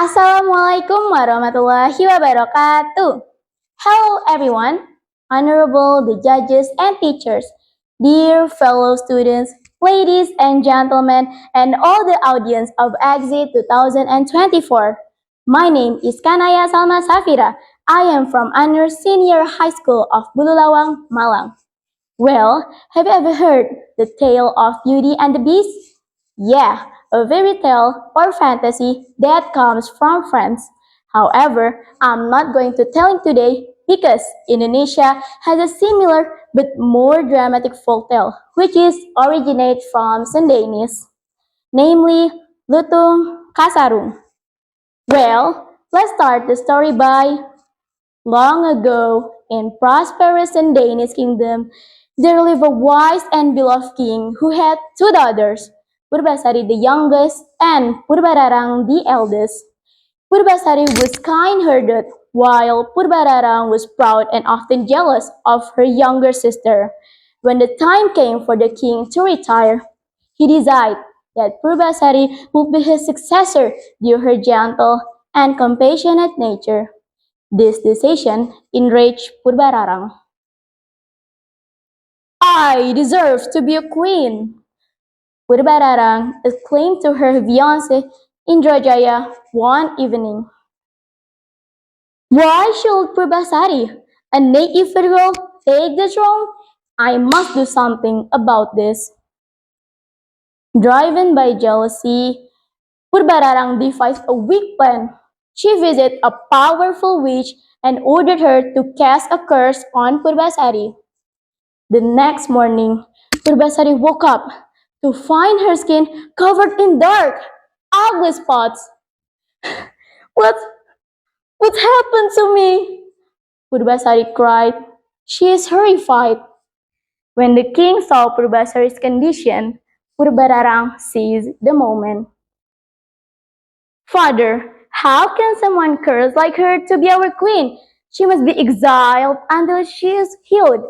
Assalamualaikum warahmatullahi wabarakatuh. Hello everyone, honorable the judges and teachers, dear fellow students, ladies and gentlemen, and all the audience of Exit 2024. My name is Kanaya Salma Safira. I am from Anur Senior High School of Bululawang, Malang. Well, have you ever heard the tale of Beauty and the Beast? Yeah, a fairy tale or fantasy that comes from France. However, I'm not going to tell it today because Indonesia has a similar but more dramatic folktale, which is originate from Sundanese, namely Lutung Kasarung. Well, let's start the story by long ago, in prosperous and Danish kingdom, there lived a wise and beloved king who had two daughters, Purbasari the youngest and Purbararang the eldest. Purbasari was kind-hearted, while Purbararang was proud and often jealous of her younger sister. When the time came for the king to retire, he decided that Purbasari would be his successor due to her gentle and compassionate nature. This decision enraged Purbararang. I deserve to be a queen, Purbararang exclaimed to her fiancé Indrajaya one evening. Why should Purbasari, a native girl, take the throne? I must do something about this. Driven by jealousy, Purbararang devised a weak plan. She visited a powerful witch and ordered her to cast a curse on Purbasari. The next morning, Purbasari woke up to find her skin covered in dark, ugly spots. What, what happened to me? Purbasari cried. She is horrified. When the king saw Purbasari's condition, Purbararang seized the moment. Father, how can someone curse like her to be our queen? She must be exiled until she is healed.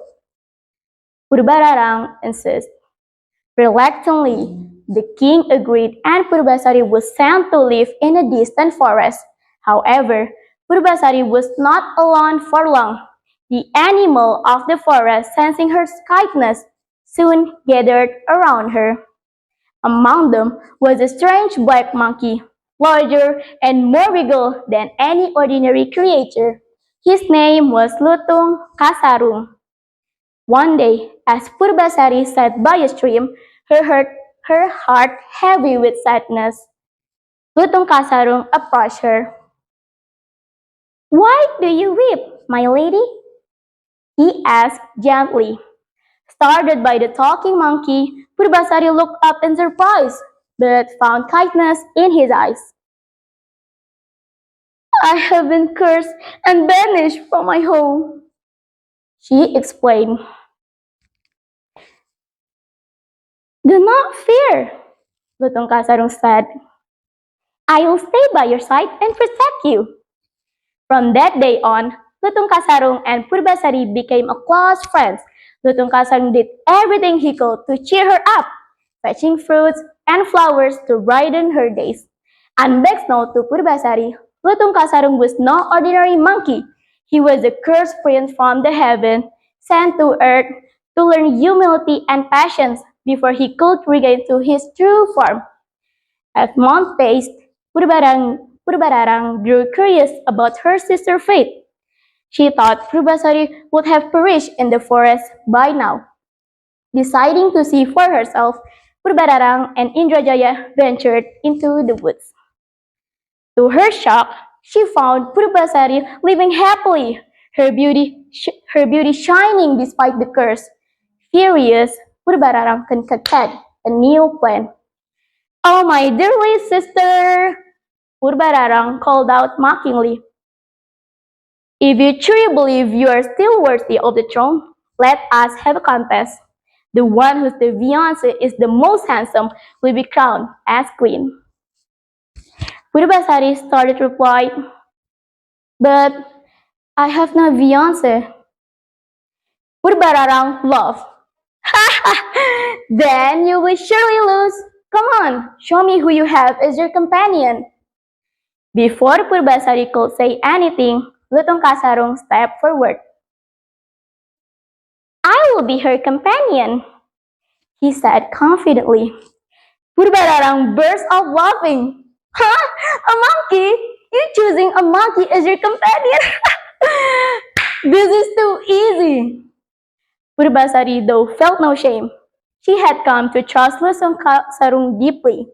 Purbararang insists. Reluctantly, the king agreed and Purbasari was sent to live in a distant forest. However, Purbasari was not alone for long. The animal of the forest, sensing her kindness, soon gathered around her. Among them was a strange black monkey, larger and more regal than any ordinary creature. His name was Lutung Kasarung. One day, as Purbasari sat by a stream, her heart heavy with sadness, Lutung Kasarung approached her. Why do you weep, my lady? He asked gently. Startled by the talking monkey, Purbasari looked up in surprise, but found kindness in his eyes. I have been cursed and banished from my home, she explained. Do not fear, Lutung Kasarung said. I will stay by your side and protect you. From that day on, Lutung Kasarung and Purbasari became a close friends. Lutung Kasarung did everything he could to cheer her up, fetching fruits and flowers to brighten her days. Unbeknownst to Purbasari, Lutung Kasarung was no ordinary monkey. He was a cursed prince from the heaven, sent to earth to learn humility and patience before he could regain to his true form. As months passed, Purbararang grew curious about her sister's fate. She thought Purbasari would have perished in the forest by now. Deciding to see for herself, Purbararang and Indrajaya ventured into the woods. To her shock, she found Purbasari living happily, her beauty shining despite the curse. Furious, Purbararang concocted a new plan. Oh, my dearly sister, Purbararang called out mockingly. If you truly believe you are still worthy of the throne, let us have a contest. The one whose fiancé is the most handsome will be crowned as queen. Purbasari started to reply, but I have no fiancé. Purbararang laughed. Then you will surely lose. Come on, show me who you have as your companion. Before Purbasari could say anything, Lutong Kasarong stepped forward. I will be her companion, he said confidently. Purbararang burst out laughing. Huh? A monkey? You choosing a monkey as your companion? This is too easy. Purbasari, though, felt no shame. She had come to trust Lusong Sarung deeply.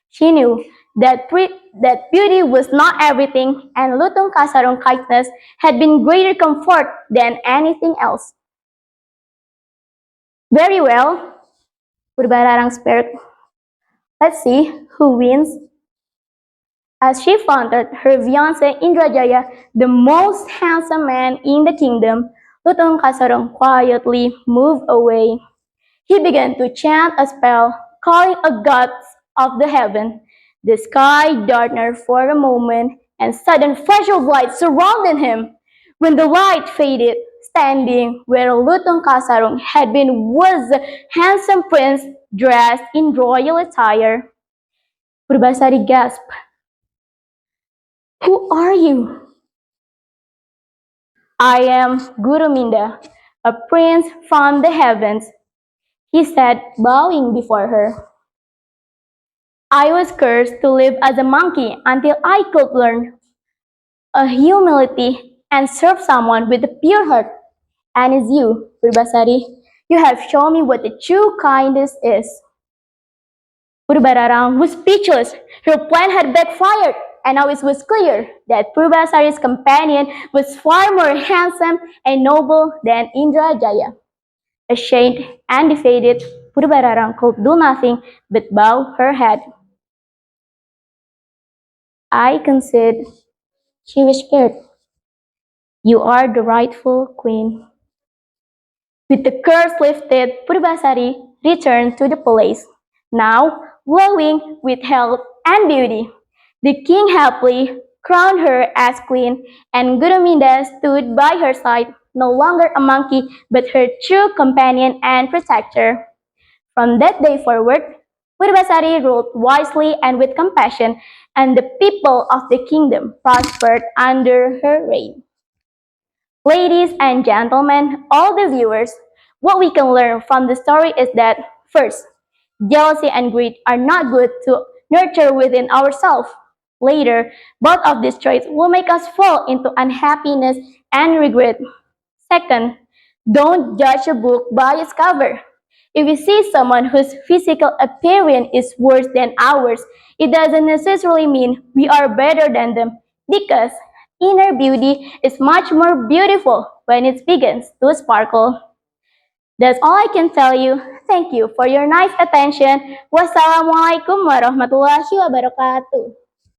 She knew that beauty was not everything, and Lutong Kasarong kindness had been greater comfort than anything else. Very well, Purbararang spoke. Let's see who wins. As she flaunted her fiancé Indrajaya, the most handsome man in the kingdom, Lutong Kasarong quietly moved away. He began to chant a spell, calling a god of the heaven. The sky darkened for a moment, and sudden flash of light surrounded him. When the light faded, standing where Lutong Kasarong had been was a handsome prince dressed in royal attire. Purbasari gasped. Who are you? I am Guru Minda, a prince from the heavens, he said, bowing before her. I was cursed to live as a monkey until I could learn a humility and serve someone with a pure heart. And as you, Purbasari, you have shown me what the true kindness is. Purbararang was speechless. Her plan had backfired, and now it was clear that Purbasari's companion was far more handsome and noble than Indrajaya. Ashamed and defeated, Purbararang could do nothing but bow her head. I concede, she whispered. You are the rightful queen. With the curse lifted, Purbasari returned to the palace, now glowing with health and beauty. The king happily crowned her as queen, and Guruminda stood by her side, no longer a monkey, but her true companion and protector. From that day forward, Purbasari ruled wisely and with compassion, and the people of the kingdom prospered under her reign. Ladies and gentlemen, all the viewers, what we can learn from the story is that first, jealousy and greed are not good to nurture within ourselves. Later, both of these traits will make us fall into unhappiness and regret. Second, don't judge a book by its cover. If you see someone whose physical appearance is worse than ours, it doesn't necessarily mean we are better than them because inner beauty is much more beautiful when it begins to sparkle. That's all I can tell you. Thank you for your nice attention. Wassalamualaikum warahmatullahi wabarakatuh.